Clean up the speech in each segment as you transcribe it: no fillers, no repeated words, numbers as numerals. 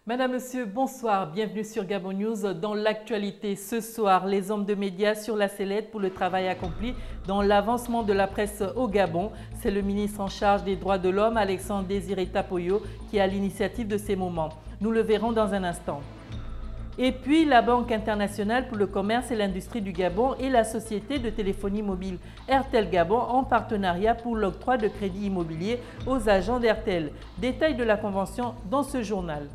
Madame, Monsieur, bonsoir. Bienvenue sur Gabon News. Dans l'actualité ce soir, les hommes de médias sur la sellette pour le travail accompli dans l'avancement de la presse au Gabon. C'est le ministre en charge des droits de l'homme, Alexandre Désiré Tapoyo, qui a l'initiative de ces moments. Nous le verrons dans un instant. Et puis, la Banque internationale pour le commerce et l'industrie du Gabon et la société de téléphonie mobile Airtel Gabon en partenariat pour l'octroi de crédits immobiliers aux agents d'Airtel. Détail de la convention dans ce journal.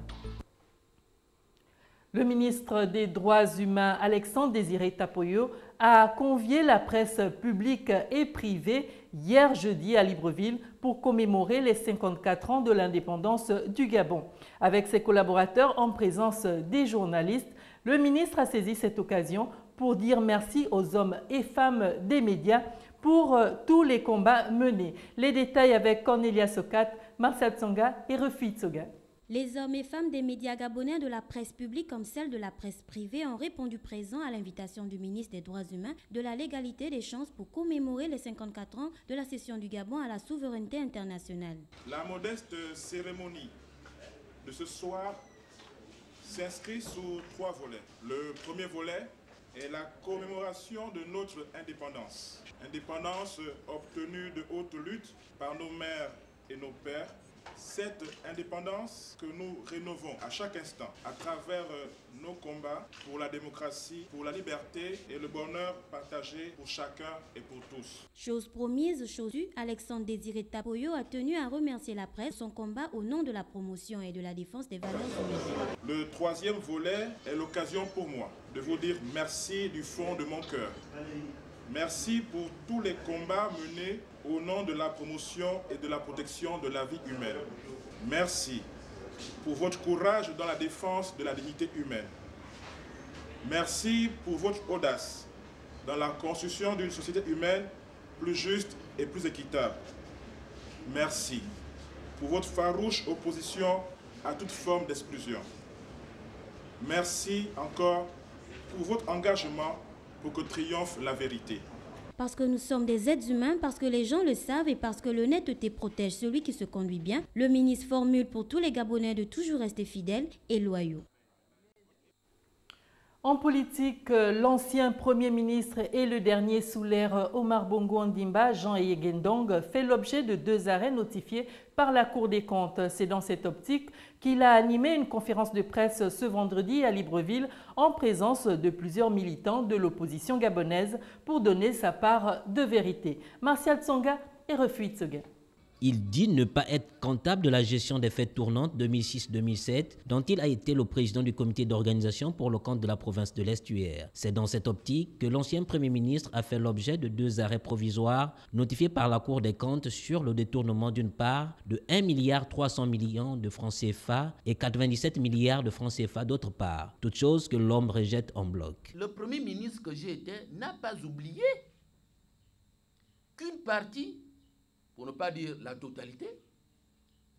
Le ministre des Droits humains, Alexandre Désiré Tapoyo, a convié la presse publique et privée hier jeudi à Libreville pour commémorer les 54 ans de l'indépendance du Gabon. Avec ses collaborateurs en présence des journalistes, le ministre a saisi cette occasion pour dire merci aux hommes et femmes des médias pour tous les combats menés. Les détails avec Cornelia Sokat, Marcel Tsonga et Refuit Tsoga. Les hommes et femmes des médias gabonais de la presse publique comme celle de la presse privée ont répondu présent à l'invitation du ministre des Droits humains, de la légalité des chances pour commémorer les 54 ans de la cession du Gabon à la souveraineté internationale. La modeste cérémonie de ce soir s'inscrit sous 3 volets. Le premier volet est la commémoration de notre indépendance. Indépendance obtenue de haute lutte par nos mères et nos pères. Cette indépendance que nous rénovons à chaque instant à travers nos combats pour la démocratie, pour la liberté et le bonheur partagé pour chacun et pour tous. Chose promise, chose due, Alexandre Désiré Tapoyo a tenu à remercier la presse pour son combat au nom de la promotion et de la défense des valeurs humaines. Le troisième volet est l'occasion pour moi de vous dire merci du fond de mon cœur. Merci pour tous les combats menés au nom de la promotion et de la protection de la vie humaine. Merci pour votre courage dans la défense de la dignité humaine. Merci pour votre audace dans la construction d'une société humaine plus juste et plus équitable. Merci pour votre farouche opposition à toute forme d'exclusion. Merci encore pour votre engagement pour que triomphe la vérité. Parce que nous sommes des êtres humains, parce que les gens le savent et parce que l'honnêteté protège celui qui se conduit bien, le ministre formule pour tous les Gabonais de toujours rester fidèles et loyaux. En politique, l'ancien Premier ministre et le dernier sous l'ère Omar Bongo Ondimba, Jean Yegendong, fait l'objet de 2 arrêts notifiés par la Cour des comptes. C'est dans cette optique qu'il a animé une conférence de presse ce vendredi à Libreville en présence de plusieurs militants de l'opposition gabonaise pour donner sa part de vérité. Martial Tsonga et Refuit Tsoga. Il dit ne pas être comptable de la gestion des fêtes tournantes 2006-2007, dont il a été le président du comité d'organisation pour le compte de la province de l'Estuaire. C'est dans cette optique que l'ancien Premier ministre a fait l'objet de 2 arrêts provisoires notifiés par la Cour des comptes sur le détournement d'une part de 1,3 milliard de francs CFA et 97 milliards de francs CFA d'autre part, toute chose que l'homme rejette en bloc. Le Premier ministre que j'ai été n'a pas oublié qu'une partie, pour ne pas dire la totalité,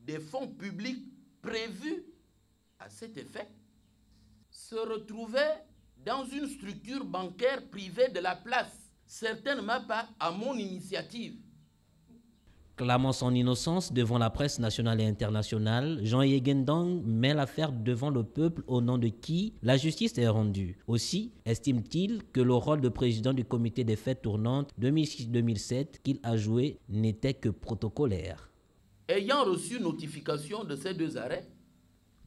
des fonds publics prévus à cet effet se retrouvaient dans une structure bancaire privée de la place, certainement pas à mon initiative. Clamant son innocence devant la presse nationale et internationale, Jean Yegendong met l'affaire devant le peuple au nom de qui la justice est rendue. Aussi estime-t-il que le rôle de président du comité des fêtes tournantes 2006-2007 qu'il a joué n'était que protocolaire. Ayant reçu notification de ces 2 arrêts,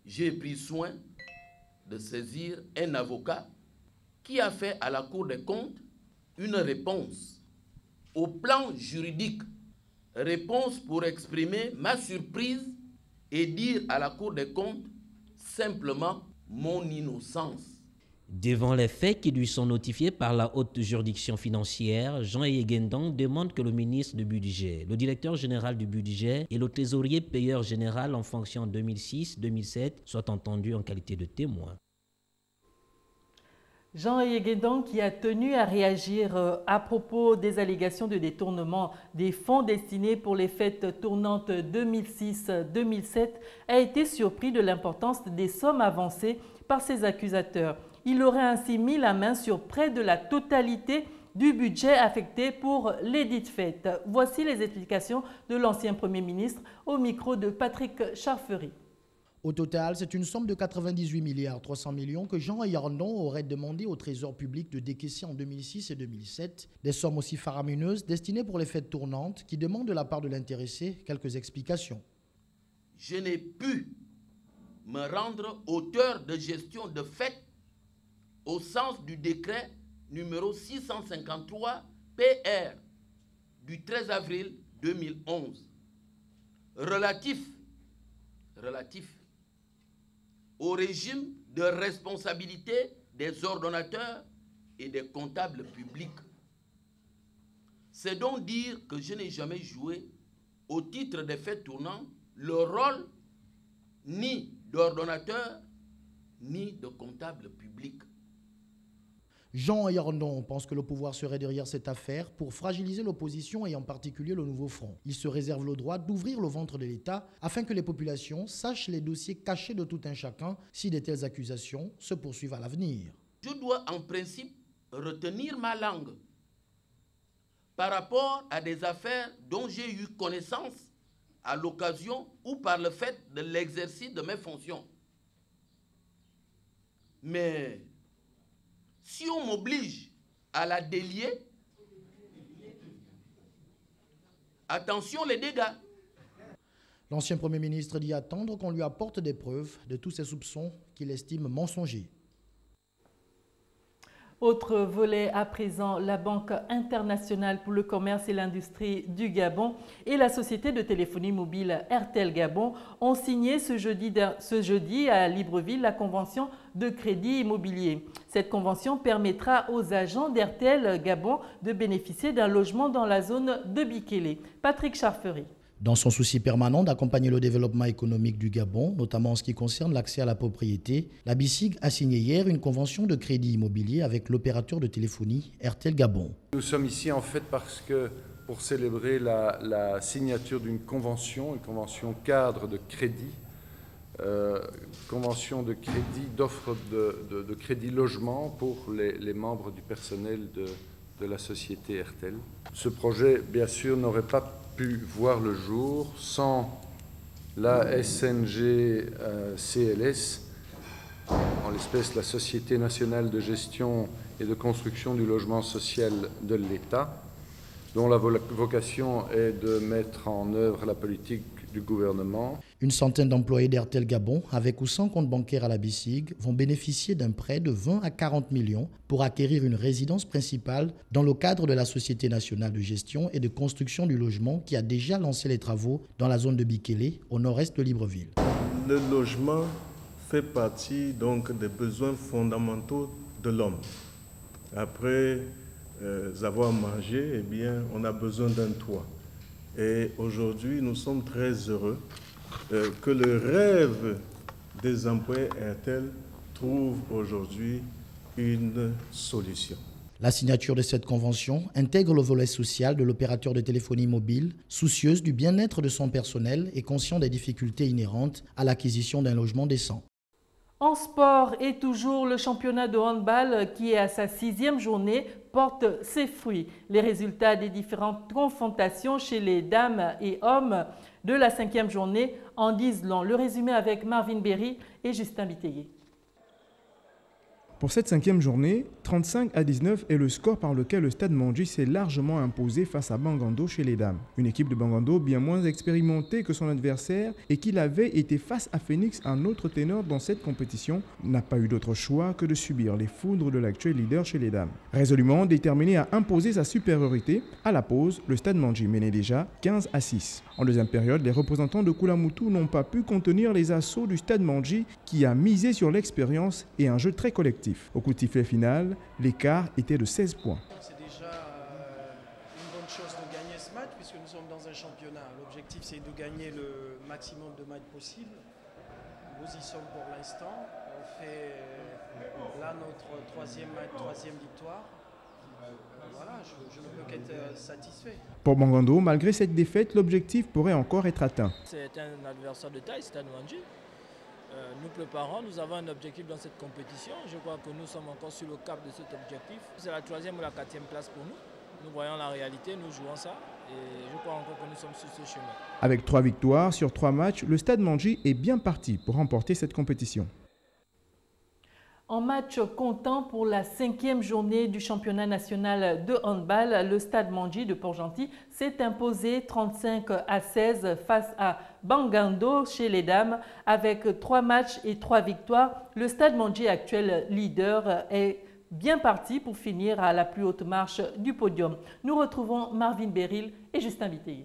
j'ai pris soin de saisir un avocat qui a fait à la Cour des comptes une réponse au plan juridique. Réponse pour exprimer ma surprise et dire à la Cour des comptes simplement mon innocence. Devant les faits qui lui sont notifiés par la haute juridiction financière, Jean Yegendong demande que le ministre du budget, le directeur général du budget et le trésorier payeur général en fonction 2006-2007 soient entendus en qualité de témoins. Jean Yegendong qui a tenu à réagir à propos des allégations de détournement des fonds destinés pour les fêtes tournantes 2006-2007 a été surpris de l'importance des sommes avancées par ses accusateurs. Il aurait ainsi mis la main sur près de la totalité du budget affecté pour les dites fêtes. Voici les explications de l'ancien Premier ministre au micro de Patrick Charfery. Au total, c'est une somme de 98 milliards 300 millions que Jean Yardon aurait demandé au Trésor public de décaisser en 2006 et 2007. Des sommes aussi faramineuses destinées pour les fêtes tournantes qui demandent de la part de l'intéressé quelques explications. Je n'ai pu me rendre auteur de gestion de fêtes au sens du décret numéro 653 PR du 13 avril 2011 relatif au régime de responsabilité des ordonnateurs et des comptables publics. C'est donc dire que je n'ai jamais joué, au titre des faits tournants, le rôle ni d'ordonnateur ni de comptable public. Jean Yardon pense que le pouvoir serait derrière cette affaire pour fragiliser l'opposition et en particulier le Nouveau Front. Il se réserve le droit d'ouvrir le ventre de l'État afin que les populations sachent les dossiers cachés de tout un chacun si de telles accusations se poursuivent à l'avenir. Je dois en principe retenir ma langue par rapport à des affaires dont j'ai eu connaissance à l'occasion ou par le fait de l'exercice de mes fonctions. Mais si on m'oblige à la délier, attention les dégâts. L'ancien Premier ministre dit attendre qu'on lui apporte des preuves de tous ces soupçons qu'il estime mensongers. Autre volet à présent, la Banque internationale pour le commerce et l'industrie du Gabon et la société de téléphonie mobile Airtel Gabon ont signé ce jeudi à Libreville la convention de crédit immobilier. Cette convention permettra aux agents d'Airtel Gabon de bénéficier d'un logement dans la zone de Bikélé. Patrick Charferi. Dans son souci permanent d'accompagner le développement économique du Gabon, notamment en ce qui concerne l'accès à la propriété, la BICIG a signé hier une convention de crédit immobilier avec l'opérateur de téléphonie Airtel Gabon. Nous sommes ici en fait parce que pour célébrer la signature d'une convention, une convention cadre de crédit, convention de crédit d'offre de crédit logement pour les membres du personnel de la société Airtel. Ce projet, bien sûr, n'aurait pas pu voir le jour sans la SNG CLS, en l'espèce la Société nationale de gestion et de construction du logement social de l'État, dont la vocation est de mettre en œuvre la politique du gouvernement. Une centaine d'employés d'Airtel Gabon, avec ou sans compte bancaire à la BICIG, vont bénéficier d'un prêt de 20 à 40 millions pour acquérir une résidence principale dans le cadre de la Société nationale de gestion et de construction du logement qui a déjà lancé les travaux dans la zone de Bikélé, au nord-est de Libreville. Le logement fait partie donc des besoins fondamentaux de l'homme. Après avoir mangé, eh bien, on a besoin d'un toit. Et aujourd'hui, nous sommes très heureux que le rêve des employés Airtel trouve aujourd'hui une solution. La signature de cette convention intègre le volet social de l'opérateur de téléphonie mobile, soucieuse du bien-être de son personnel et conscient des difficultés inhérentes à l'acquisition d'un logement décent. En sport et toujours, le championnat de handball qui est à sa 6e journée porte ses fruits. Les résultats des différentes confrontations chez les dames et hommes de la 5e journée en disent long. Le résumé avec Marvin Berry et Justin Biteye. Pour cette 5e journée, 35-19 est le score par lequel le Stade Mandji s'est largement imposé face à Bangando chez les dames. Une équipe de Bangando bien moins expérimentée que son adversaire et qui avait été face à Phoenix, un autre ténor dans cette compétition, n'a pas eu d'autre choix que de subir les foudres de l'actuel leader chez les dames. Résolument déterminé à imposer sa supériorité, à la pause, le Stade Mandji menait déjà 15-6. En deuxième période, les représentants de Koulamoutou n'ont pas pu contenir les assauts du Stade Mandji qui a misé sur l'expérience et un jeu très collectif. Au coup de sifflet final, l'écart était de 16 points. C'est déjà une bonne chose de gagner ce match puisque nous sommes dans un championnat. L'objectif c'est de gagner le maximum de matchs possible. Nous y sommes pour l'instant. On fait là notre troisième victoire. Voilà, je ne peux qu'être satisfait. Pour Bangando, malgré cette défaite, l'objectif pourrait encore être atteint. C'est un adversaire de taille, Stade Mandji. Nous préparons, nous avons un objectif dans cette compétition. Je crois que nous sommes encore sur le cap de cet objectif. C'est la 3e ou la 4e place pour nous. Nous voyons la réalité, nous jouons ça. Et je crois encore que nous sommes sur ce chemin. Avec 3 victoires sur 3 matchs, le Stade Mandji est bien parti pour remporter cette compétition. En match comptant pour la 5e journée du championnat national de handball, le Stade Mandji de Port-Gentil s'est imposé 35-16 face à Bangando chez les dames. Avec 3 matchs et 3 victoires, le Stade Mandji, actuel leader, est bien parti pour finir à la plus haute marche du podium. Nous retrouvons Marvin Beryl et Justin Viteye.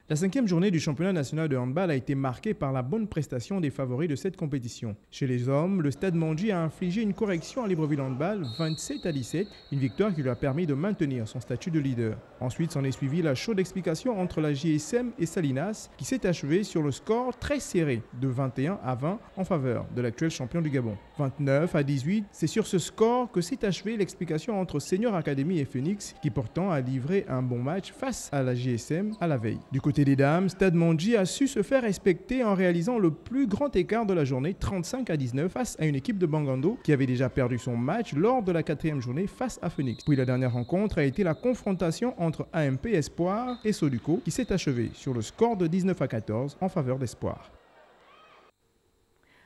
La 5e journée du championnat national de handball a été marquée par la bonne prestation des favoris de cette compétition. Chez les hommes, le Stade Mandji a infligé une correction à Libreville Handball 27-17, une victoire qui lui a permis de maintenir son statut de leader. Ensuite s'en est suivi la chaude explication entre la JSM et Salinas qui s'est achevée sur le score très serré de 21-20 en faveur de l'actuel champion du Gabon. 29-18, c'est sur ce score que s'est achevée l'explication entre Senior Academy et Phoenix qui pourtant a livré un bon match face à la JSM à la veille. Du côté des dames, Stade Mandji a su se faire respecter en réalisant le plus grand écart de la journée, 35-19, face à une équipe de Bangando qui avait déjà perdu son match lors de la 4e journée face à Phoenix. Puis la dernière rencontre a été la confrontation entre AMP Espoir et Soluco qui s'est achevée sur le score de 19-14 en faveur d'Espoir.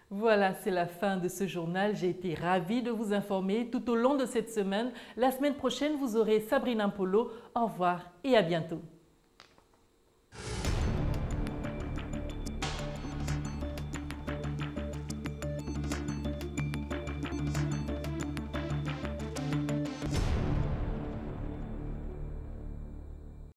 Voilà, c'est la fin de ce journal. J'ai été ravie de vous informer tout au long de cette semaine. La semaine prochaine, vous aurez Sabrina Mpolo. Au revoir et à bientôt.